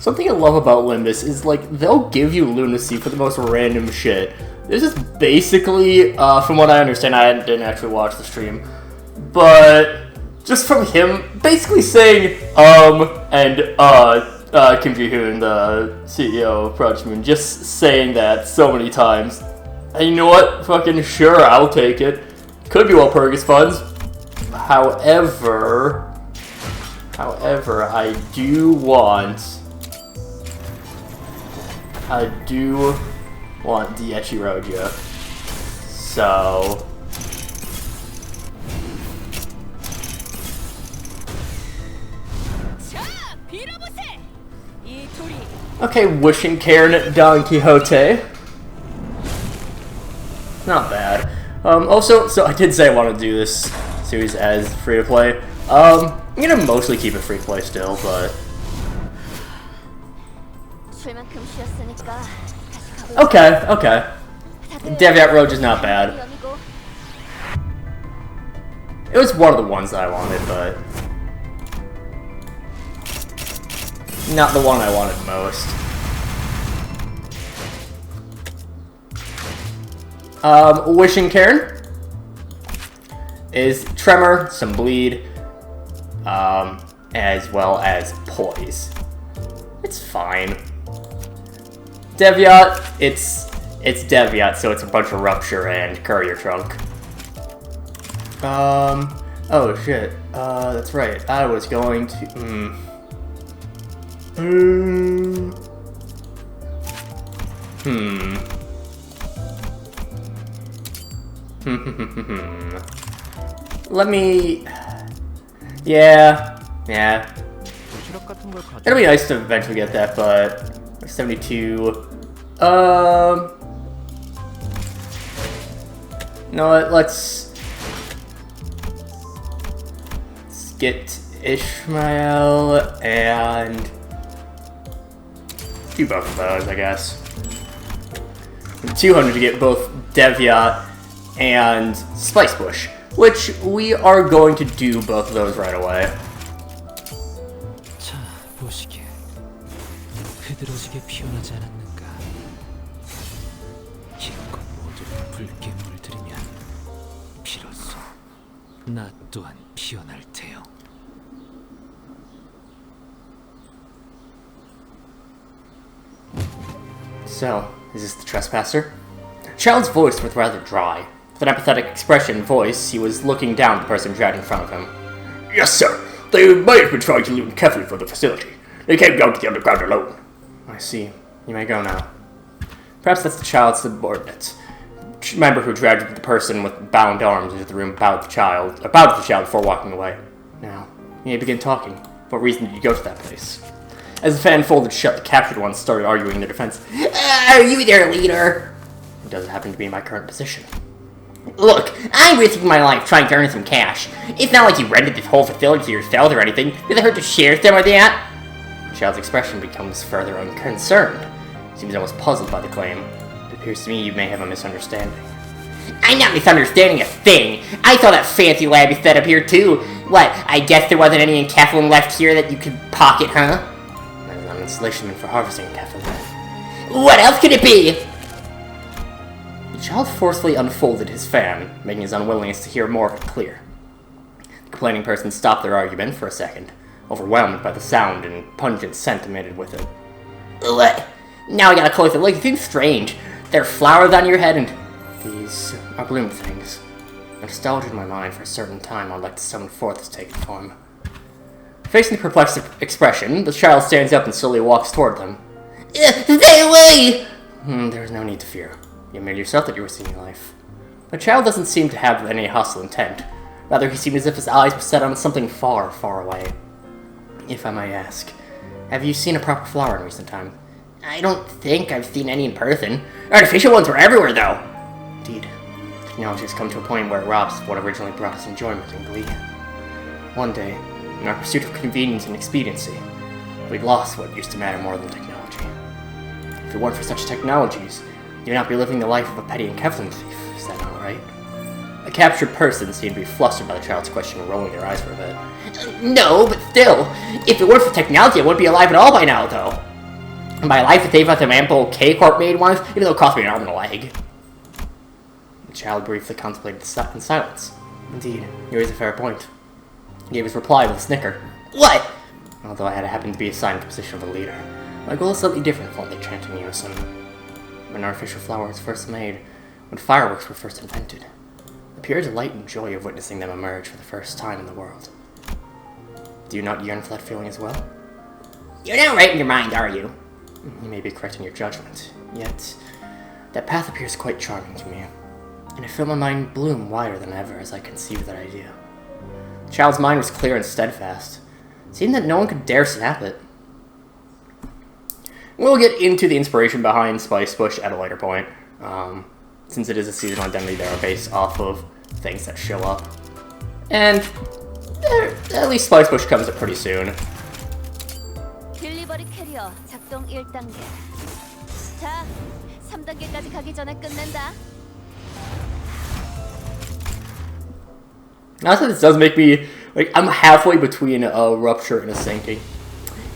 Something I love about Limbus is, like, they'll give you lunacy for the most random shit. This is basically, from what I understand, I didn't actually watch the stream, but just from him basically saying, and, Kim Ji-hoon, the CEO of Project Moon, just saying that so many times. And you know what? Fucking sure, I'll take it. Could be Walpurgis funds. However, I do want the Echiroja. So okay, Wishing Cairn Don Quixote. Not bad. Also, so I did say I want to do this series as free-to-play. I'm gonna mostly keep it free-to-play still, but... Okay. Deviat Road is not bad. It was one of the ones that I wanted, but... not the one I wanted most. Wishing Cairn is Tremor, some Bleed, as well as Poise. It's fine. Deviat, it's Deviat, so it's a bunch of Rupture and Courier Trunk. Oh shit, that's right, I was going to, Let me... Yeah. It'll be nice to eventually get that, but... 72... You know what, let's get Ishmael and... do both of those, I guess. 200 to get both Deviat and Spice Bush, which we are going to do both of those right away. So, is this the trespasser? Child's voice was rather dry. With an apathetic expression voice, he was looking down at the person dragged in front of him. Yes, sir. They might have been trying to loot carefully for the facility. They came down to the underground alone. I see. You may go now. Perhaps that's the child's subordinate. Member who dragged the person with bound arms into the room about the child before walking away. Now, you may begin talking. What reason did you go to that place? As the fan folded shut, the captured ones started arguing their defense. Are you their leader? It doesn't happen to be my current position. Look, I'm risking my life trying to earn some cash. It's not like you rented this whole facility to yourself or anything. Does it hurt to share some of that? The child's expression becomes further unconcerned. He seems almost puzzled by the claim. It appears to me you may have a misunderstanding. I'm not misunderstanding a thing. I saw that fancy lab you set up here too. What, I guess there wasn't any encapsulant left here that you could pocket, huh? That is not an installation meant for harvesting encapsulant. What else could it be? The child forcefully unfolded his fan, making his unwillingness to hear more of it clear. The complaining person stopped their argument for a second, overwhelmed by the sound and pungent scent emitted with it. What? Now I got a closer look. It seems strange. There are flowers on your head and... These are bloom things. Nostalgia in my mind for a certain time I'd like to summon forth its taken form. Facing the perplexed expression, the child stands up and slowly walks toward them. Stay away! There is no need to fear. You admitted yourself that you were seeing life. The child doesn't seem to have any hostile intent. Rather, he seemed as if his eyes were set on something far, far away. If I may ask, have you seen a proper flower in recent time? I don't think I've seen any in person. Artificial ones were everywhere, though. Indeed. Technology has come to a point where it robs what originally brought us enjoyment and glee. One day, in our pursuit of convenience and expediency, we'd lost what used to matter more than technology. If it weren't for such technologies, you would not be living the life of a petty encapsulant thief. Is that not right? A captured person seemed to be flustered by the child's question, rolling their eyes for a bit. No, but still, if it weren't for technology, I wouldn't be alive at all by now, though. In my life, Dave had some ample K-Corp made ones, even though it cost me an arm and a leg. The child briefly contemplated in silence. Indeed, you raise a fair point. He gave his reply with a snicker. What? Although I had happened to be assigned the position of a leader, my goal is slightly different from what they chant in unison. When artificial flower was first made, when fireworks were first invented, the pure delight and joy of witnessing them emerge for the first time in the world. Do you not yearn for that feeling as well? You're not right in your mind, are you? You may be correct in your judgment, yet that path appears quite charming to me, and I feel my mind bloom wider than ever as I conceive that idea. The child's mind was clear and steadfast. It seemed that no one could dare snap it. We'll get into the inspiration behind Spice Bush at a later point, since it is a seasonal identity that are based off of things that show up. And at least Spice Bush comes up pretty soon. 딜리버리 캐리어 작동 1단계. 자, 3단계까지 가기 전에 끝낸다. Honestly, this does make me, like, I'm halfway between a rupture and a sinking.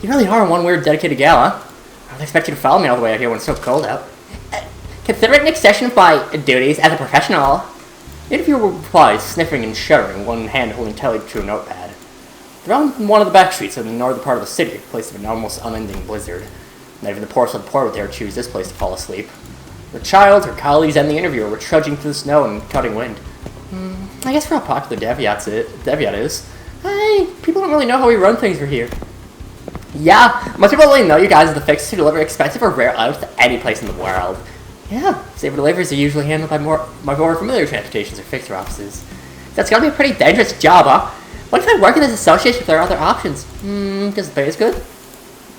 You really are one weird dedicated gal, huh? I don't expect you to follow me all the way out here when it's so cold out. Consider it an extension of my duties as a professional. The interviewer replies, sniffing and shuddering, one hand holding tightly to a notepad. They're on one of the back streets in the northern part of the city, a place of an almost unending blizzard. Not even the poorest of the poor would dare choose this place to fall asleep. The child, her colleagues, and the interviewer were trudging through the snow and cutting wind. I guess for how popular Deviat is, hey, people don't really know how we run things for here. Yeah, most people only know you guys are the fixers who deliver expensive or rare items to any place in the world. Yeah, safer deliveries are usually handled by more familiar transportations or fixer offices. That's gotta be a pretty dangerous job, huh? What if I work in this association if there are other options? Because the pay is good?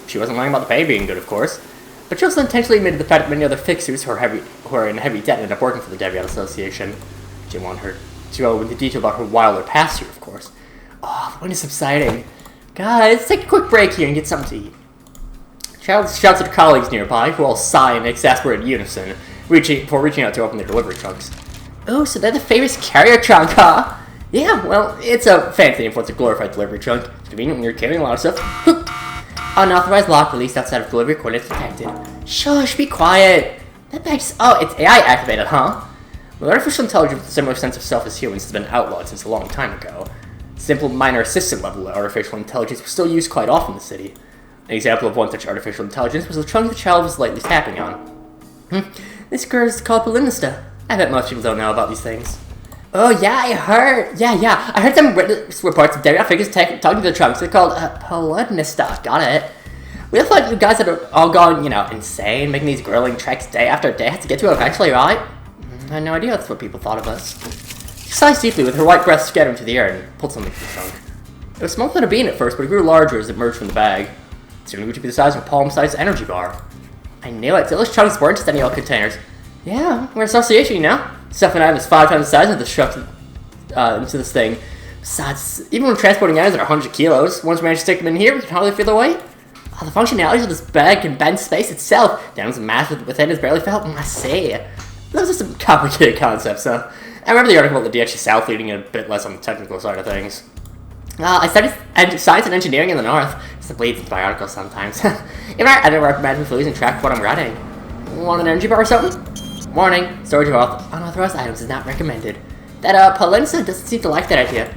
She wasn't lying about the pay being good, of course. But she also intentionally admitted the fact that many other fixers who are in heavy debt end up working for the Deviat Association. She didn't want her to go into detail about her wilder past here, of course. Oh, the wind is subsiding. Guys, let's take a quick break here and get something to eat. Child shouts at her colleagues nearby, who all sigh in exasperated unison, before reaching out to open their delivery trunks. Oh, so they're the famous carrier trunk, huh? Yeah, well, it's a fancy name for what's a glorified delivery trunk. It's convenient when you're carrying a lot of stuff. Unauthorized lock released outside of delivery coordinates detected. Shush, be quiet. That bag's... Oh, it's AI activated, huh? Well, artificial intelligence with a similar sense of self as humans has been outlawed since a long time ago. Simple minor assistant level artificial intelligence was still used quite often in the city. An example of one such artificial intelligence was the trunk the child was lightly tapping on. This girl is called Palinista. I bet most people don't know about these things. Oh yeah, I heard. Yeah. I heard some reports of Deviat figures talking to the trunks. They're called Palinista. Got it. We all thought you guys had all gone, insane, making these grilling treks day after day. Had to get to it eventually, right? I had no idea that's what people thought of us. She sighed deeply with her white breath scattering to the air and pulled something from the trunk. It was smaller than a bean at first, but it grew larger as it emerged from the bag. Soon it grew to be the size of a palm-sized energy bar. I knew it. Those trunks weren't just any old containers. Yeah, we're an association, Stuff and I was 5 times the size of the truck into this thing. Besides, even when transporting items that are 100 kilos, once we manage to stick them in here, we can hardly feel the weight. The functionality of this bag can bend space itself. Down as mass within is barely felt. I see. Those are some complicated concepts, huh? I remember the article about the DXG South leading a bit less on the technical side of things. I studied science and engineering in the north. It's the bleeds into my articles sometimes. I never recommend losing track of what I'm writing. Want an energy bar or something? Warning, storage of unauthorized items is not recommended. That Palinsa doesn't seem to like that idea.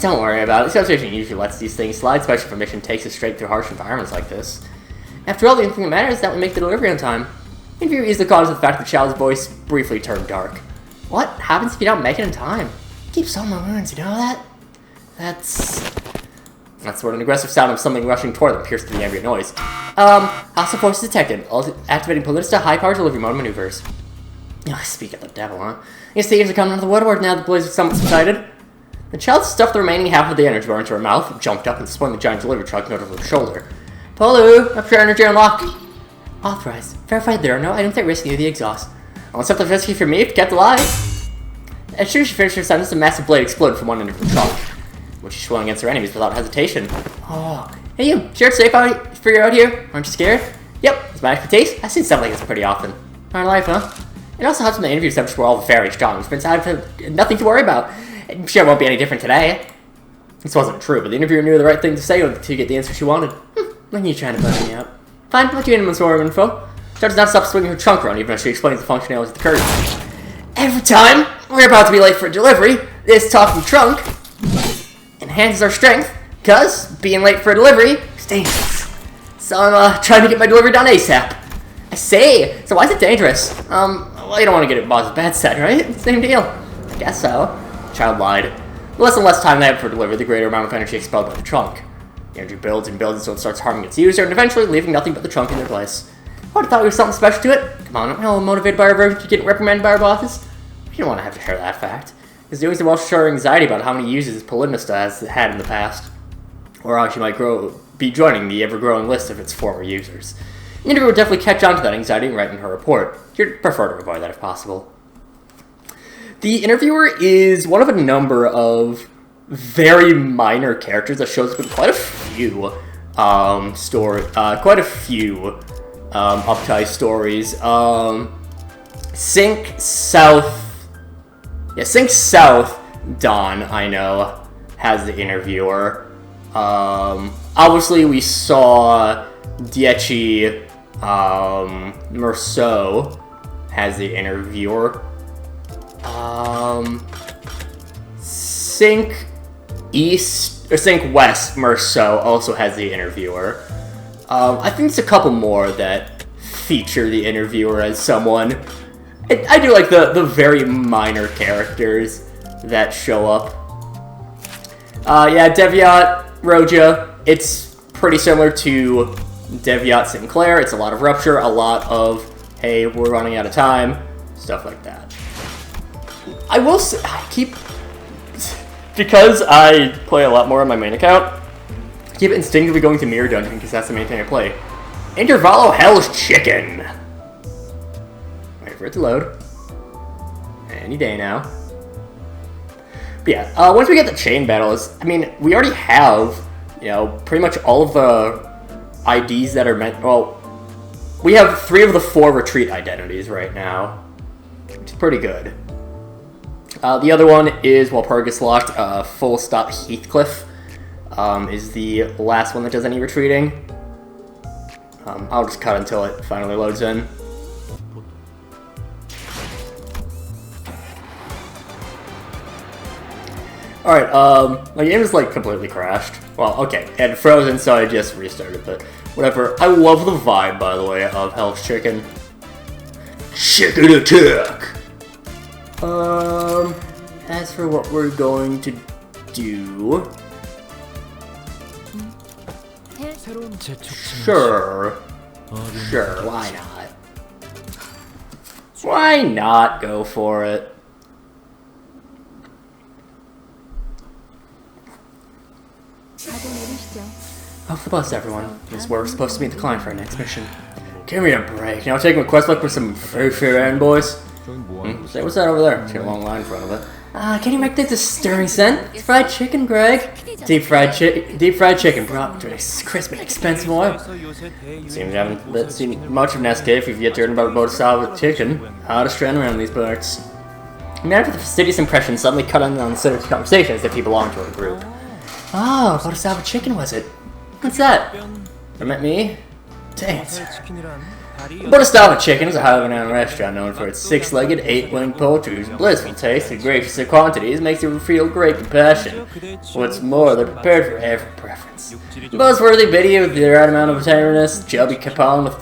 Don't worry about it. The association usually lets these things slide. Special permission takes us straight through harsh environments like this. After all, the only thing that matters is that we make the delivery on time. If you ease the cause of the fact that the child's voice briefly turned dark. What happens if you don't make it in time? Keeps all my wounds, you know that? That's where an aggressive sound of something rushing toward them pierced through the ambient noise. Hostile forces detected. Activating Palinista high-power delivery mode maneuvers. Oh, speak of the devil, huh? Yes, the thieves are coming out of the woodwork now that the blaze is somewhat subsided. The child stuffed the remaining half of the energy bar into her mouth, jumped up, and swung the giant delivery truck note over her shoulder. Polu, up your energy unlock. Authorized. Verified there are no items at risk near the exhaust. Unless something's risky for me if kept alive. As soon as she finished her sentence, a massive blade exploded from one end of the truck, which she swung against her enemies without hesitation. Oh, hey you, sure it's safe for you out here? Aren't you scared? Yep, it's my expertise. I've seen stuff like this pretty often. Our life, huh? It also helps when the interview subjects were all very strong. It's been nothing to worry about. I'm sure it won't be any different today. This wasn't true, but the interviewer knew the right thing to say to get the answer she wanted. When are you trying to button me up? Fine, let you in on some more info. She does not stop swinging her trunk around even as she explains the functionalities of the curtain. Every time we're about to be late for delivery, this talking trunk enhances our strength, because being late for a delivery is dangerous. So I'm trying to get my delivery done ASAP. I say, so why is it dangerous? Well, you don't want to get it boss's bad side, right? Same deal. I guess so. The child lied. The less and less time they have for delivery, the greater amount of energy expelled by the trunk. The energy builds and builds until it starts harming its user, and eventually leaving nothing but the trunk in their place. I would have thought there was something special to it. Come on, I'm all motivated by our version to get reprimanded by our bosses. You don't want to have to share that fact. It's doing so while showing anxiety about how many uses Polymnista has had in the past, or how she might be joining the ever-growing list of its former users. The interviewer would definitely catch on to that anxiety and write in her report. You'd prefer to avoid that if possible. The interviewer is one of a number of very minor characters that shows up in quite a few Uptie stories. Sync South Dawn, I know, has the interviewer. Obviously we saw Diechi Merceau has the interviewer. Sync West Merceau also has the interviewer. I think there's a couple more that feature the interviewer as someone. I do like the very minor characters that show up. Yeah, Deviat Roja, it's pretty similar to Deviat Sinclair. It's a lot of rupture, a lot of, hey, we're running out of time, stuff like that. I will say, because I play a lot more on my main account, I keep instinctively going to Mirror Dungeon because that's the main thing I play. Intervallo Hell's Chicken! Wait for it to load. Any day now. But yeah, once we get the chain battles, I mean, we already have, you know, pretty much all of the IDs that are meant, well, we have 3 of the 4 retreat identities right now, which is pretty good. The other one is Walpurgis Locked, Full Stop Heathcliff, is the last one that does any retreating. I'll just cut until it finally loads in. Alright, my game is like completely crashed. Well, okay, it had frozen, so I just restarted, but whatever. I love the vibe, by the way, of Hell's Chicken. Chicken attack! As for what we're going to do... Sure, why not? Why not go for it? Off the bus, everyone. This is where we're supposed to meet the client for our next mission. Give me a break. Now taking a quest book for some very fair errand boys. Say, what's that over there? It's got a long line in front of it. Can you make this a stirring scent? It's fried chicken, Greg. Deep fried chicken brought to crisp and expensive oil. Seems you haven't seen much of Nescafe if you've yet to learn about Bodhisattva with chicken. How to strand around these parts. Man with the fastidious impression suddenly cut in on the center of the conversation as if he belonged to a group. Oh, Bodhisattva chicken was it? What's that? You met me? Dang, sir. Bodhisattva Chicken is a highly renowned restaurant known for its 6-legged, 8-winged poultry whose blissful taste and gracious quantities makes you feel great compassion. What's more, they're prepared for every preference. Buzzworthy bitty with the right amount of tenderness, chubby capon with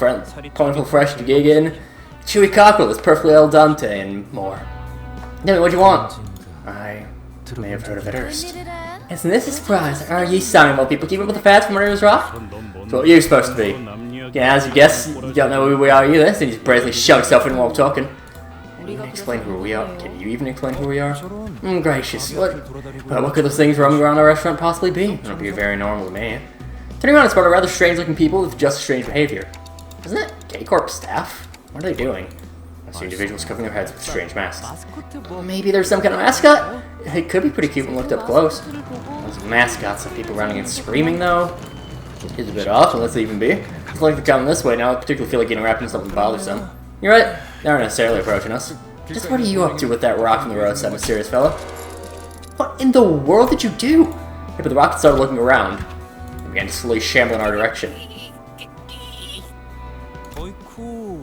plentiful fresh to gig in, chewy cockerel that's perfectly al dente, and more. Tell me what you want. I may have heard of it first. Isn't this a surprise? Are you sounding about people keeping up with the fads from Murderer's Rock? That's what you're supposed to be. Yeah, as you guess, you don't know who we are either, so you just bravely shove yourself in while talking. Can you even explain who we are? Gracious, what could those things roaming around our restaurant possibly be? It would be very normal to me. Turning around, it's about a rather strange-looking people with just strange behavior. Isn't it K-Corp staff? What are they doing? I see individuals covering their heads with strange masks. Well, maybe there's some kind of mascot? It could be pretty cute when looked up close. Those mascots of people running and screaming, though, is a bit off, and let's even be. It's like they're coming this way now. I particularly feel like getting wrapped in something bothersome. You're right. They aren't necessarily approaching us. Just what are you up to with that rock in the road, said mysterious fellow? What in the world did you do? Yeah, but the rocket started looking around. It began to slowly shamble in our direction.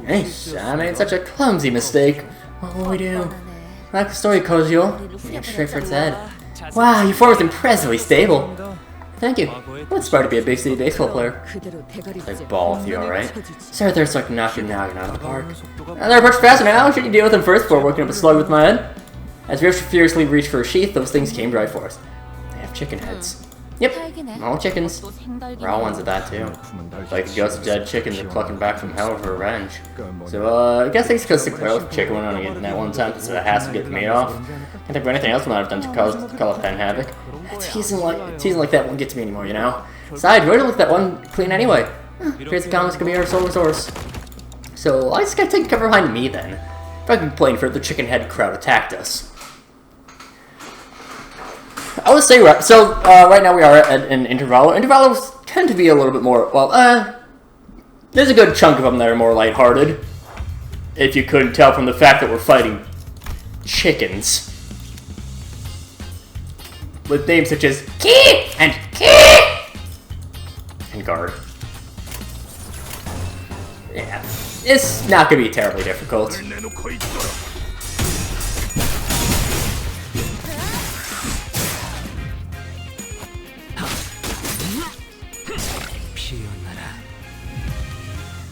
Hey, I made such a clumsy mistake. What will we do? Like the story, Kojiel. Aimed straight for its head. Wow, your form is impressively stable. Thank you. I would aspire to be a big city baseball player. Play ball with you, alright? Start there so I can knock your noggin out of the park. They're approaching faster now. Should you deal with them first before working up a slug with my head? As we furiously reached for a sheath, those things came right for us. They have chicken heads. Yep, all chickens. We're all ones of that too. Like the ghosts of dead chickens are clucking back from hell for revenge. So, I guess it's because the Claire's chicken went on again that one time, so it has to get the meat off. Can't think of anything else we might have done to cause pen havoc. Teasing like that won't get to me anymore, you know? Besides, where to look that one clean anyway? Here's the comments gonna be our sole resource. So, I just gotta take cover behind me then. If I can complain for the chicken head crowd attacked us. I would say, so, right now we are at an intervalo. Intervalos tend to be a little bit more, well, there's a good chunk of them that are more lighthearted. If you couldn't tell from the fact that we're fighting chickens. With names such as Key and Guard. Yeah, it's not going to be terribly difficult.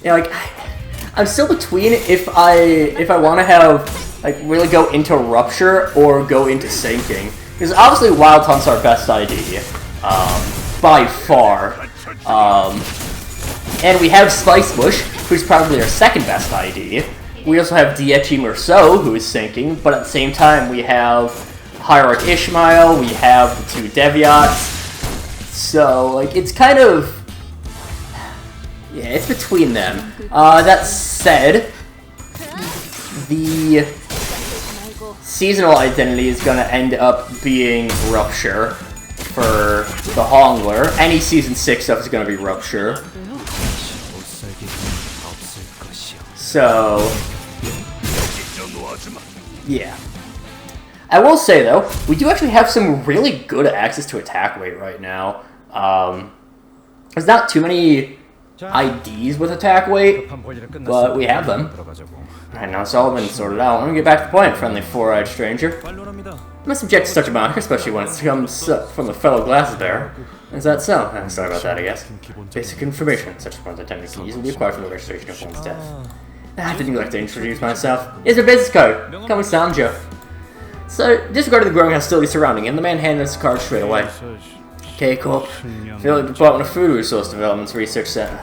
Yeah, like, I'm still between if I want to have, like, really go into Rupture or go into Sinking. Because obviously Wild Hunt's our best ID, by far. And we have Spice Bush, who's probably our second best ID. We also have Diechi Merceau, who is Sinking, but at the same time we have Hierarch Ishmael, we have the two Deviots. So, like, it's kind of... yeah, it's between them. That said, the seasonal identity is going to end up being Rupture for the Hongler. Any Season 6 stuff is going to be Rupture. So, yeah. I will say, though, we do actually have some really good access to attack weight right now. There's not too many IDs with attack weight, but we have them. Alright, now it's all been sorted out. Let me get back to the point, friendly four-eyed stranger. I must object to such a moniker, especially when it comes from a fellow glasses bearer. Is that so? Sorry about that, I guess. Basic information, such as one's attendance can easily be acquired from the registration of one's death. I didn't like to introduce myself. Here's your business card. Call me Sanjo. So, disregarding the growing hostility surrounding him, the man handed us the card straight away. Okay, cool. Feel like the Department of Food Resource Development's Research Center.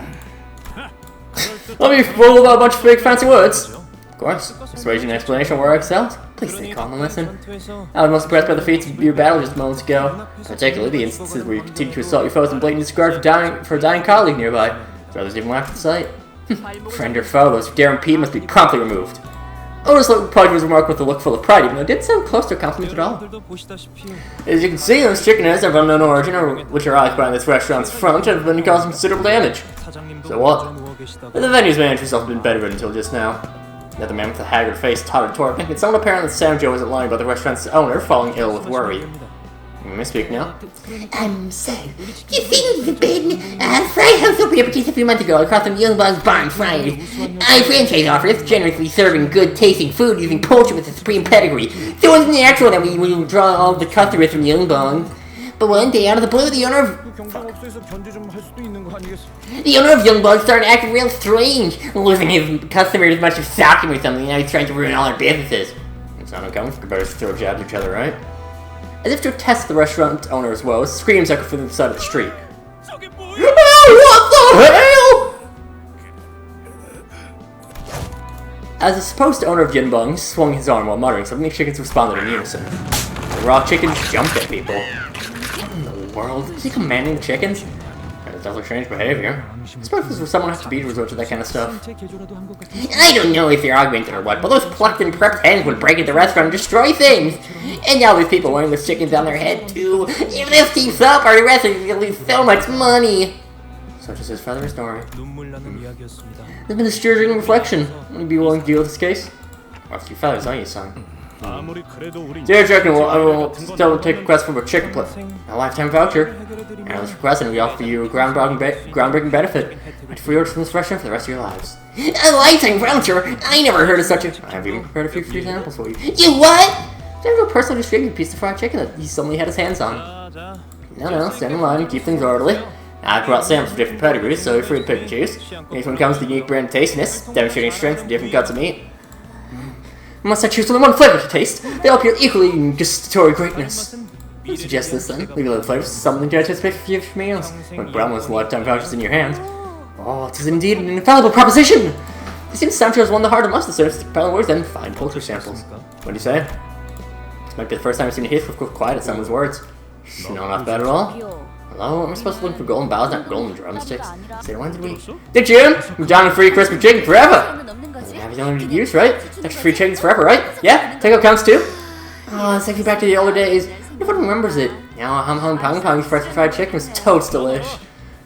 Let me fool about a bunch of big fancy words. Of course. Persuasion and explanation where I excelled. Please stay calm and listen. I was most impressed by the feats of your battle just moments ago. Particularly the instances where you continue to assault your foes and blatantly disregard for a dying colleague nearby. Brothers even laughed at the sight. Friend or foe, those dare impede must be promptly removed. Otis replied to his remark with a look full of pride, even though it didn't sound close to a compliment at all. As you can see, those chicken heads of unknown origin, which are occupied in this restaurant's front, have been causing considerable damage. So what? The venue's manager has been bedridden until just now. The other man with the haggard face tottered toward me, and someone apparently Sanjo isn't lying about the restaurant's owner falling ill with worry. You may speak now. So, you feel the bid? Fried House opened up just a few months ago across from Young Bog's Barn Fried. I franchise offers, generously serving good tasting food using poultry with a supreme pedigree. So it was natural that we would draw all the customers from Young Bog. But one day, out of the blue, the owner of Young Bog started acting real strange, losing his customers as much as stalking or something, and now he's trying to ruin all our businesses. It's not uncommon for competitors to throw jabs at each other, right? As if to test the restaurant owner's woes, screams echoed from the side of the street. Oh, what the hell? As the supposed owner of Yinbong swung his arm while muttering something, the chickens responded in unison. The raw chickens jumped at people. What in the world? Is he commanding the chickens? That's definitely strange behavior. I suppose this was someone has to be to resort to that kind of stuff. I don't know if you're augmented or what, but those plucked and prepped hens would break into the restaurant and destroy things. And now there's people wearing those chickens on their head, too. If this keeps up, our restaurant is going to lose so much money. Such is his father's story. There's been a stirring reflection. Would you be willing to deal with this case? Well, it's your father's, aren't you, son? Dear Chicken, I will still take a request for a chicken plate. A lifetime voucher. And this request, and we offer you a groundbreaking benefit. Get free orders from this restaurant for the rest of your lives. A lifetime voucher? I never heard of such a... I've even prepared a few free samples for you. You what? General personally distributed a piece of fried chicken that he suddenly had his hands on. No, stand in line and keep things orderly. I brought samples of different pedigrees, so you're free to pick and choose. Each one comes with a unique brand of tastiness, demonstrating strength in different cuts of meat. Unless I choose only one flavor to taste, they all appear equally in gustatory greatness. I suggest this then. Leave the flavors to something to anticipate for future meals. When Brownless lifetime vouchers in your hands. Oh, it is indeed an infallible proposition! It seems Sam chose one of the harder must deserve to compelling words and fine poultry samples. What do you say? This might be the first time I've seen Heathcliff go quiet at someone's words. No, not bad at all. Hello, am I supposed to look for golden bows, not golden drumsticks? Say, when did we... Did you? I'm down to free crispy chicken forever! Have you only use, right? Extra free chickens forever, right? Yeah? Takeout counts too? Oh, it's like back to the older days. Everyone remembers it. Now, hum pong pong fresh fried chicken was totes delish.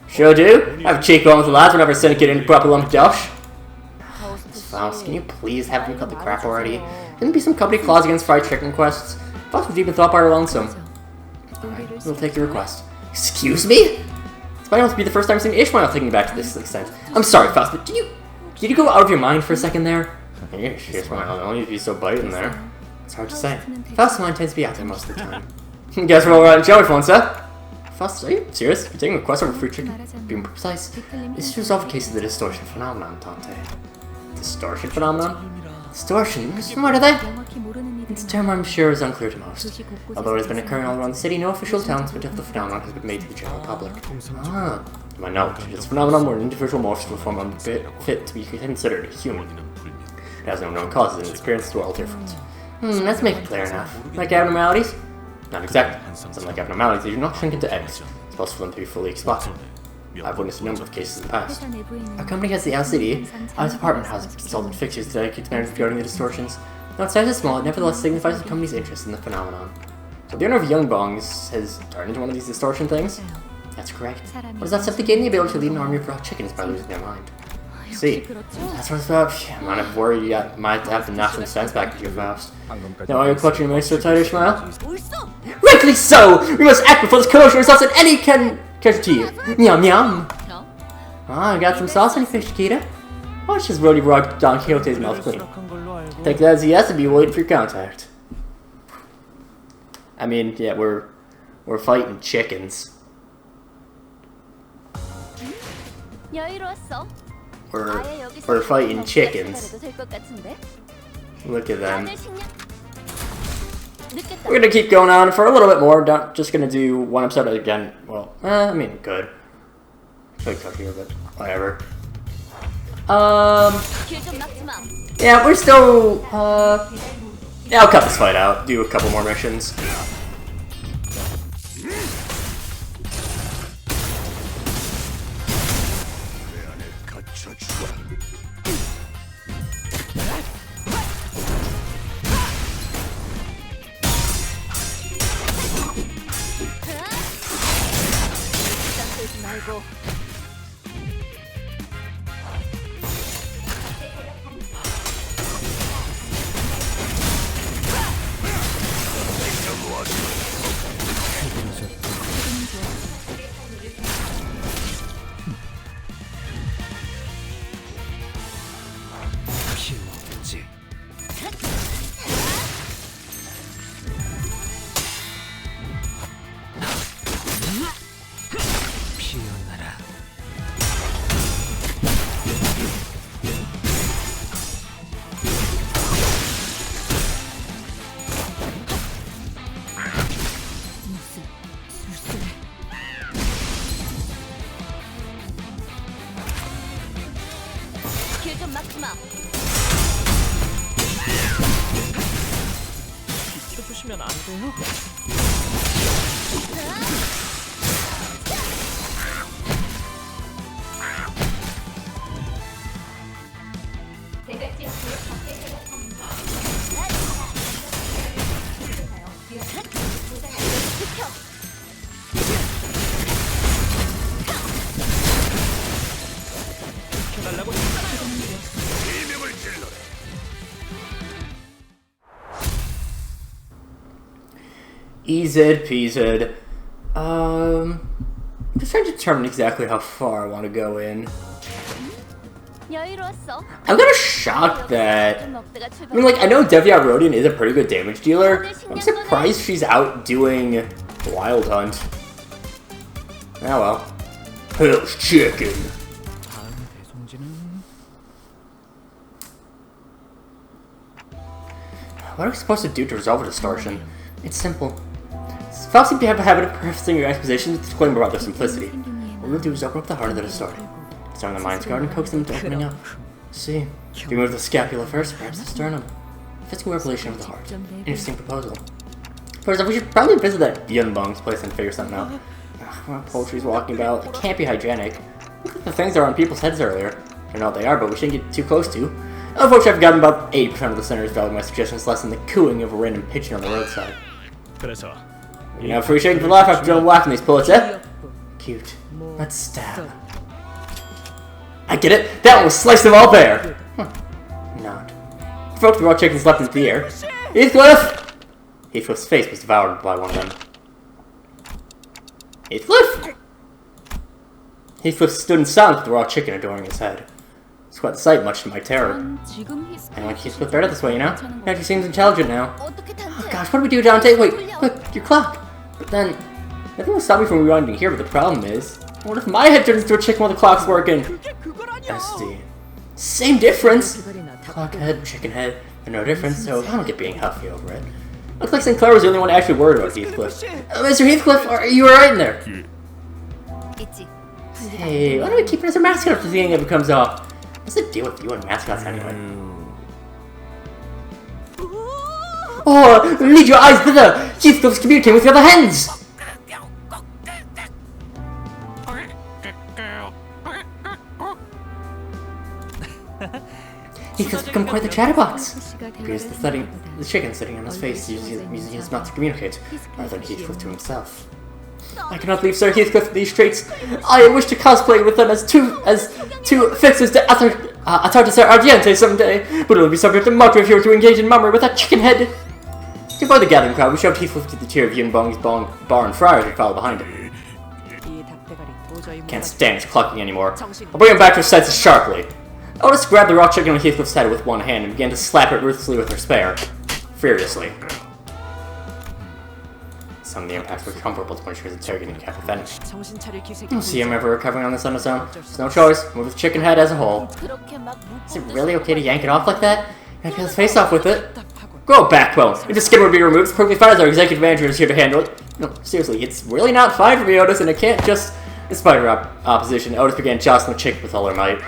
Sure do. I have a cheek on with the lads whenever I send a kid in a proper lump of dosh. Faust, can you please have them cut the crap already? Shouldn't there be some company clause against fried chicken requests? Faust was even thought by her lonesome. Alright, we'll take the request. Excuse me? This might also be the first time I've seen Ishmael thinking back to this extent. I'm sorry, Faust, but did you go out of your mind for a second there? Yeah, Ishmael, don't need to be so biting there. It's hard to say. Faust's mind tends to be out there most of the time. Guess we're all right and jelly for once, huh? Faust, are you serious? You're taking a request over free chicken? Being precise, this shows off a case of the distortion phenomenon, Tante. Distortion phenomenon? Distortion? What are they? It's a term I'm sure is unclear to most. Although it has been occurring all around the city, no official announcement of the phenomenon has been made to the general public. Ah, to my knowledge, it's a phenomenon where an individual morphs to a form unfit to be considered a human. It has no known causes, and its appearance is well different. Let's make it clear enough. Like abnormalities? Not exactly. Some like abnormalities, they do not shrink into eggs. It's possible for them to be fully exploded. I've witnessed a number of cases in the past. Our company has the LCD. Our department has consulted fixtures to dedicate to managing regarding the distortions. Though its size is small, it nevertheless signifies the company's interest in the phenomenon. So the owner of Young Bongs has turned into one of these distortion things? That's correct. What does that simply gain the ability to lead an army of raw chickens by losing their mind? See, that's what it's about. I'm not worried you might have to knock some sense back into your Faust. Now are you clutching your so tight, Ishmael? Rightly so! We must act before this commotion results in any casualty. Yum yum! Ah, I got some sauce on your fish, Chiquita. Watch this really raw Don Quixote's mouth clean. Take that as a yes and be waiting for your contact. I mean, yeah, we're fighting chickens. We're fighting chickens. Look at them. We're gonna keep going on for a little bit more. Not just gonna do one episode again. Well, I mean, good. Should cut here, but whatever. Yeah, we're still. Yeah, I'll cut this fight out. Do a couple more missions. 비켜주시면 안 돼요? 비켜달라고 비명을 질러라. Easy peasy. I'm just trying to determine exactly how far I want to go in. 여유로웠어. I'm kind of shocked that... I mean, like, I know Deviat Rodian is a pretty good damage dealer. I'm surprised she's out doing Wild Hunt. Oh well. Hell's chicken. 다음 배송지는 What are we supposed to do to resolve a distortion? It's simple. Fox seem to have a habit of prefacing your expositions with disclaimer about their simplicity. What we'll do is open up the heart of the distorted. Start in the mind's guard and coax them into opening up. See, if you move the scapula first, perhaps the sternum. Physical revelation of the heart. Interesting proposal. First off, we should probably visit that Yunbong's place and figure something out. Well, poultry's walking about. It can't be hygienic. Look at the things that were on people's heads earlier. I don't know what they are, but we shouldn't get too close to. Unfortunately, I've forgotten about 80% of the listeners value my suggestions less than the cooing of a random pigeon on the roadside. 그래서 You know, free shaking for life after done whacking these bullets, eh? Cute. Let's stab. I get it! That one was sliced them all bare! Not. Folks, the raw chickens leapt into the air. Heathcliff! Heathcliff's face was devoured by one of them. Heathcliff! Heathcliff stood in silence with the raw chicken adoring his head. It's quite the sight, much to my terror. I like Heathcliff better this way, you know? He actually seems intelligent now. Oh gosh, what do we do, Dante? Wait, look, your clock! But then, nothing will stop me from rewinding here, but the problem is, what if my head turns into a chicken while the clock's working? SD. Same difference! Clock head, chicken head, they're no difference, so I don't get being huffy over it. Looks like Sinclair was the only one actually worried about Heathcliff. Mr. Heathcliff, are you alright in there? Hey, why don't we keep it as a mascot if the thing ever comes off? What's the deal with you and mascots anyway? Oh, lead your eyes thither! Heathcliff's communicating with the other hens! Heathcliff's become quite the chatterbox. Appears the chicken sitting on his face, using his mouth to communicate, rather than Heathcliff to himself. I cannot leave Sir Heathcliff these traits. I wish to cosplay with them as two fixes to Atartasar Ardiente someday, but it will be subject to mockery if you were to engage in mummery with that chicken head. To avoid the gathering crowd, we shoved Heathcliff to the tier of Yunbong's bar and friars and followed behind him. Can't stand his clucking anymore. I'll bring him back to his senses sharply. Otis grabbed the raw chicken on Heathcliff's head with one hand and began to slap it ruthlessly with her spear. Furiously. Some of the impacts were comfortable to when she was interrogating Captain Fenn. You'll see him ever recovering on this on his own. There's no choice. Move his chicken head as a whole. Is it really okay to yank it off like that? And peel his face off with it? Grow a backbone. If the skin would be removed, it's perfectly fine as our executive manager is here to handle it. No, seriously, it's really not fine for me, Otis, and I can't just... Despite her opposition, Otis began jostling the chicken with all her might.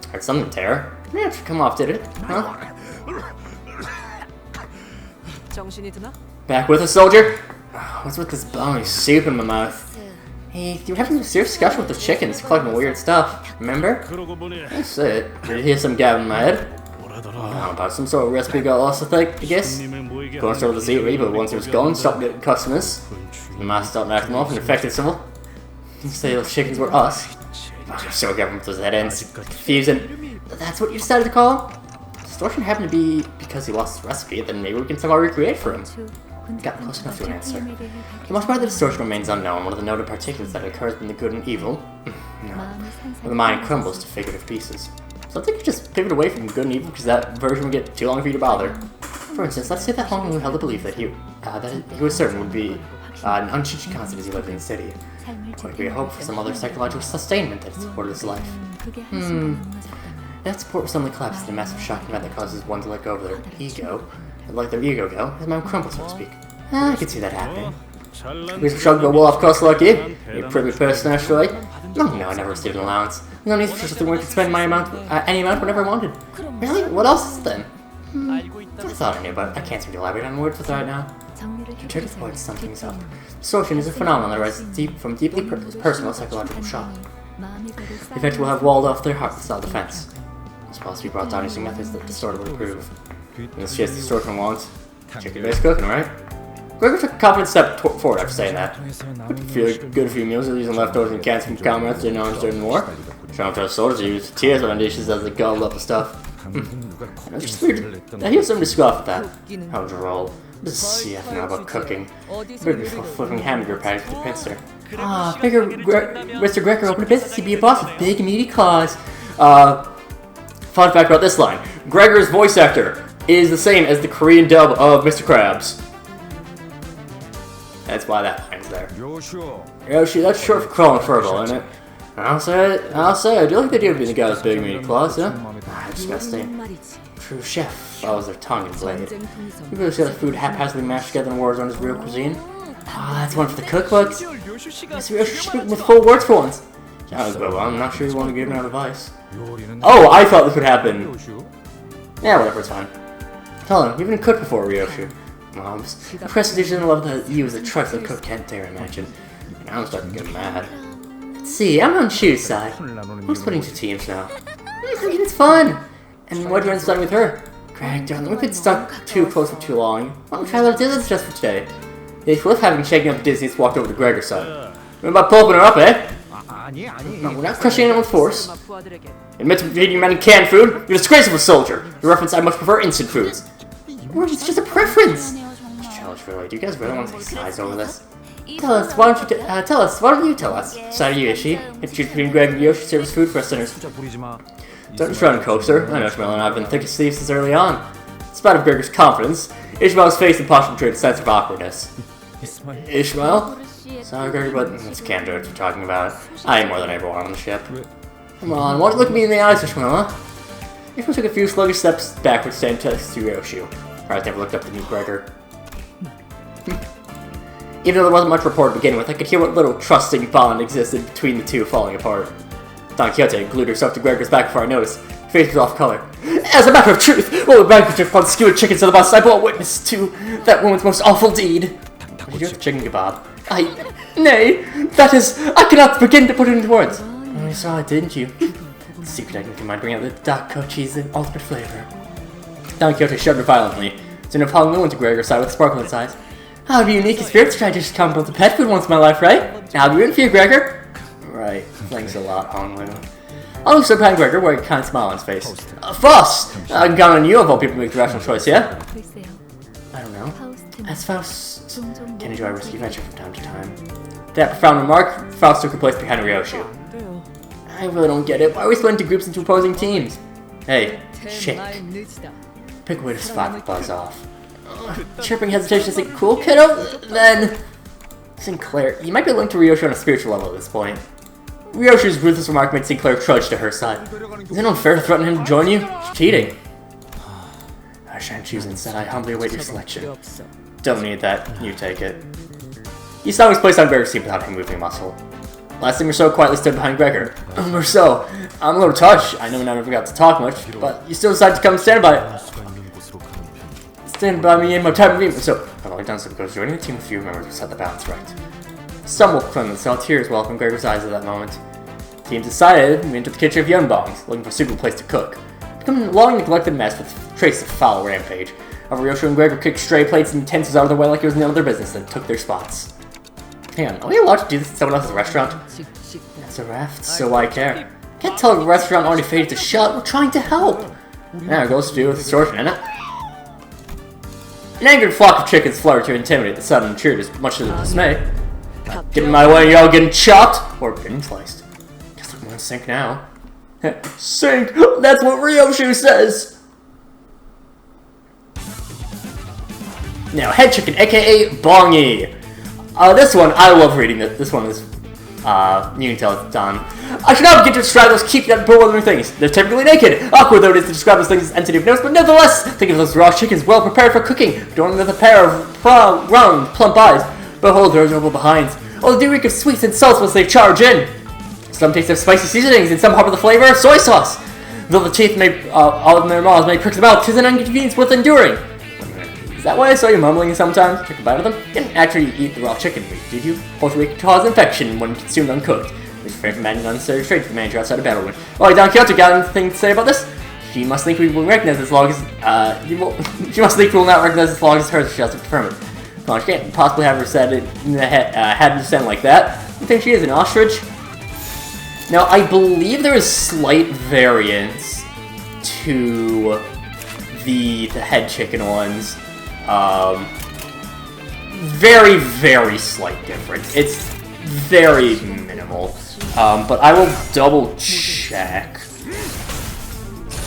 Heard something tear. Yeah, it should come off, did it? Huh? Back with us, soldier? What's with this bony soup in my mouth? Hey, you were having a serious discussion with the chickens, collecting weird stuff. Remember? That's it. Did you hear some gab in my head? I don't know about some sort of recipe got lost, I guess. Going to the eatery, but once it was gone, stopped getting customers. The master started acting off and infected someone. You say those chickens were us? I'm so government with those head ends. Confusing. That's what you decided to call him? Distortion happened to be because he lost his recipe, then maybe we can somehow recreate for him. Got close enough to an answer. The most part of the distortion remains unknown. One of the noted particulates that occurs between the good and evil. No. When the mind crumbles to figurative pieces. So I think you just pivot away from good and evil because that version would get too long for you to bother. For instance, let's say that Hong Lu held the belief that he was certain would be an unchanged constant as he lived in the city. Or could be a hope for some other psychological sustainment that supported his life. That support was suddenly collapsed in a massive shocking event that causes one to let go of their ego. And let their ego go, his mind crumbles, so to speak. I can see that happening. We shrugged the wall off cost like you. You're a pretty person, actually. No, I never received an allowance. No need for something where I could spend my amount, any amount whenever I wanted. Really? What else is it then? I thought I knew, but I can't seem to elaborate on words with right now. To try to point something is up. Distortion is a phenomenon that arises from deeply personal psychological shock. The effect will have walled off their heart with self-defense. It's supposed to be brought down using methods that Distorted would approve. And this just Distortion wants. Chicken-based cooking, right? Gregor took a confident step forward after saying that. Would feel good a few meals using leftovers and cans from comrades during the war. Trying to tell soldiers to use tears on dishes as they gobbled up the stuff. It's just weird. I hear somebody scoff at that. How droll. Just see, I don't know about cooking. Maybe before flipping hamburger patties with the pincer. Figure Mr. Greger opened a business, he'd be a boss with big and meaty claws. Fun fact about this line. Gregor's voice actor is the same as the Korean dub of Mr. Krabs. That's why that line's there. Yoshi, that's short for crawling furball, isn't it? I'll say, I do like the idea of being the guy with big meaty claws, huh? Disgusting. True chef follows their tongue and blade. You really see the food haphazardly mashed together in Warzone is real cuisine? That's one for the cookbooks. Mr. Yoshi speaking with full words for once. Well, I'm not sure you want to give him advice. Oh, I thought this would happen. Yeah, whatever, it's fine. Tell him, you've been cooked before, Ryoshi. Moms, the presentation level that you as a trifling cook can't dare imagine. And I'm starting to get mad. Let's see, I'm on Shu's side. I'm splitting into teams now. I'm thinking it's fun. And what do you want to study with her? Greg, darling, we've been stuck too close for too long. Why don't we try a little distance just for today? It's worth having shaken up the Disney's walked over to Gregor's side. What about pulping her up, eh? No, we're not crushing anyone with force. Admit to eating many canned food? You're a disgraceful soldier. Your reference, I much prefer instant foods. It's just a preference. Challenge really. Do you guys really want to take sides over this? Tell us, why don't you tell us? Side of you, Ishi. If you choose between Greg and Yoshi, serves food for us sinners. Don't try and coax her. I know Ishmael and I have been thick as thieves since early on. In spite of Gregor's confidence, Ishmael's face and posture betrayed a sense of awkwardness. Ishmael? Sorry, Gregor, but it's candor what you're talking about. I ain't more than everyone on the ship. Come on, why don't you look me in the eyes, Ishmael, huh? Ishmael took a few sluggish steps backwards, standing to Yoshi. I never looked up to meet Gregor. Even though there wasn't much rapport to begin with, I could hear what little trusting bond existed between the two falling apart. Don Quixote glued herself to Gregor's back before I noticed. Her face was off color. As a matter of truth, while the banquet upon skewered chickens to the bus, I bore witness to that woman's most awful deed. What did you do with the chicken kebab? Nay, that is, I cannot begin to put it into words. Oh, you saw it, didn't you? The secret technique might bring out the dark coat cheese and ultimate flavor. Don Quixote shuddered violently. Soon Apollo went to Gregor's side with a sparkle in his eyes. I'll be unique in spirits to try to just come up with pet food once in my life, right? I'll be rooting for you, Gregor. Right, thanks a lot, Honglu. I'll look so behind Gregor, wearing a kind of smile on his face. Faust! I'm counting on you of all people to make the rational choice, yeah? I don't know. As Faust can enjoy a risky venture from time to time. That profound remark, Faust took her place behind Ryoshi. I really don't get it. Why are we split into groups into opposing teams? Hey, chick. Pick a way to spot the buzz off. Chirping hesitation isn't cool, kiddo? Then... Sinclair, you might be linked to Ryoshi on a spiritual level at this point. Ryoshi's ruthless remark made Sinclair trudge to her side. Is it unfair to threaten him to join you? She's cheating. I shan't choose instead. I humbly await your selection. Don't need that. You take it. You saw his place on Gregor's seat without him moving a muscle. Last thing Rousseau quietly stood behind Gregor. Rousseau, I'm a little touched. I know we never got to talk much, but you still decided to come stand by me in my time of meeting. So, I've only done so because joining the team with few members will set the balance right. Some will cling and saw tears welcome Gregor's eyes at that moment. The team decided we entered the kitchen of Youngbong's, looking for a suitable place to cook. Becoming a long neglected mess with traces of foul rampage. Ryoshi and Gregor kicked stray plates and utensils out of their way like it was none of their business and took their spots. Hang on, are we allowed to do this in someone else's restaurant? That's a raft, so I care. Can't tell if the restaurant already faded to shut, we're trying to help. Now it goes to do with extortion, isn't it? An angered flock of chickens fluttered to intimidate the sudden intruders, much to their dismay. Get in my way, y'all getting chopped! Or getting sliced. Guess we're gonna sink now. Sink! That's what Ryoshi says! Now, Head Chicken, aka Bongi. This one, I love reading it. This one is, you can tell it's done. I should not begin to describe those keep that bewildering things. They're typically naked. Awkward though it is to describe those things as entity of notes, but nevertheless, think of those raw chickens well prepared for cooking, adorned with a pair of round, plump eyes. Behold their adorable behinds. Oh, they do reek of sweets and salts once they charge in. Some taste of spicy seasonings, and some harbor the flavor of soy sauce. Though the teeth may, all of their mouths may prick them out, 'tis an inconvenience worth enduring. Is that why I saw you mumbling sometimes? Took a bite of them? You didn't actually eat the raw chicken meat, did you? Poultry can cause infection when consumed uncooked. Which refrain from adding unnecessary trade to the manager outside of Battlewood. Oh, Don Quixote got anything to say about this? She must think we will recognize this log as, she must think we will not recognize this log as hers if she has to confirm it. Come on, she can't possibly have her said it in the head to sound like that. You think she is an ostrich? Now, I believe there is slight variance to the head chicken ones. Very, very slight difference. It's very minimal. But I will double check.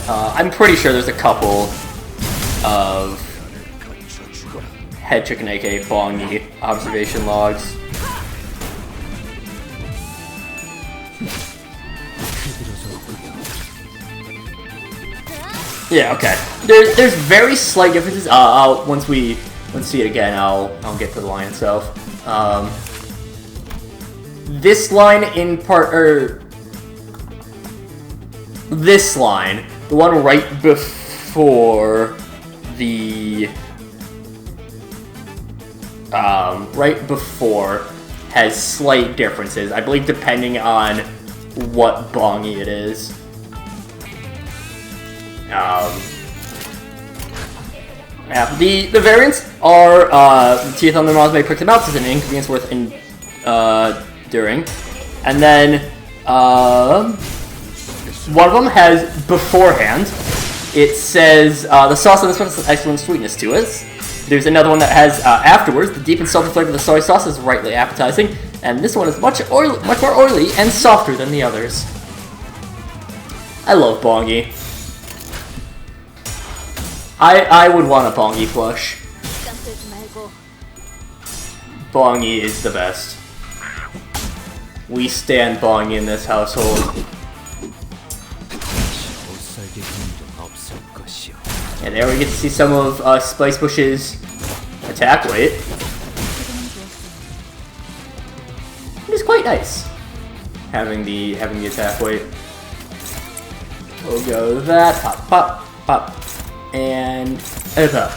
I'm pretty sure there's a couple of Head Chicken aka Bongi observation logs. Yeah, okay. There's very slight differences. Once we see it again, I'll get to the line itself. This line in part, or this line, the one right before the has slight differences. I believe depending on what Bongi it is. Yeah, the variants are the teeth on their mouths may prick them out as an inconvenience worth enduring, and then one of them has beforehand. It says the sauce on this one has excellent sweetness to it. There's another one that has afterwards. The deep and salty flavor of the soy sauce is rightly appetizing, and this one is much more oily and softer than the others. I love Bongi. I would want a Bongi plush. Bongi is the best. We stand Bongi in this household. And there we get to see some of Spice Bush's attack weight. It is quite nice having the attack weight. We'll go with that. Pop, pop, pop. And up.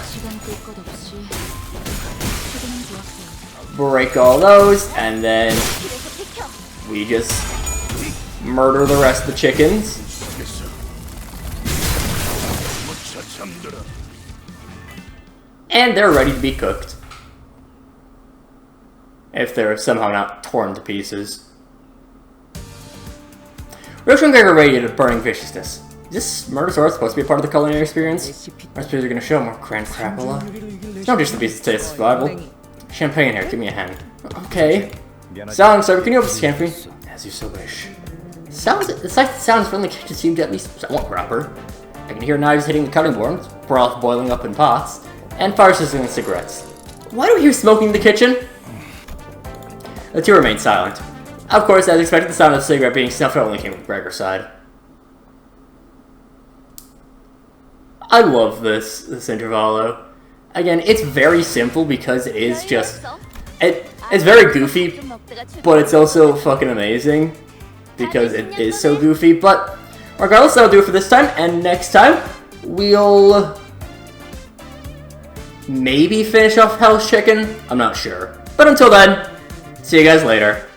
Break all those, and then we just murder the rest of the chickens. And they're ready to be cooked. If they're somehow not torn to pieces. Roach and Greg are ready to burning viciousness. Is this murder sword supposed to be a part of the culinary experience? Recipes are going to show more grand crapola. It's not just the piece of taste survival. Champagne here, give me a hand. Okay. Sound server, can you open this can for me? As you so wish. The sounds from the kitchen seemed at least somewhat proper. I can hear knives hitting the cutting board, broth boiling up in pots, and fire sizzling cigarettes. Why do we hear smoking in the kitchen? The two remained silent. Of course, as expected, the sound of the cigarette being snuffed out only came from Gregor's side. I love this intervallo. Again, it's very simple because it is just... It's very goofy, but it's also fucking amazing because it is so goofy. But regardless, that'll do it for this time, and next time, we'll maybe finish off Hell's Chicken. I'm not sure. But until then, see you guys later.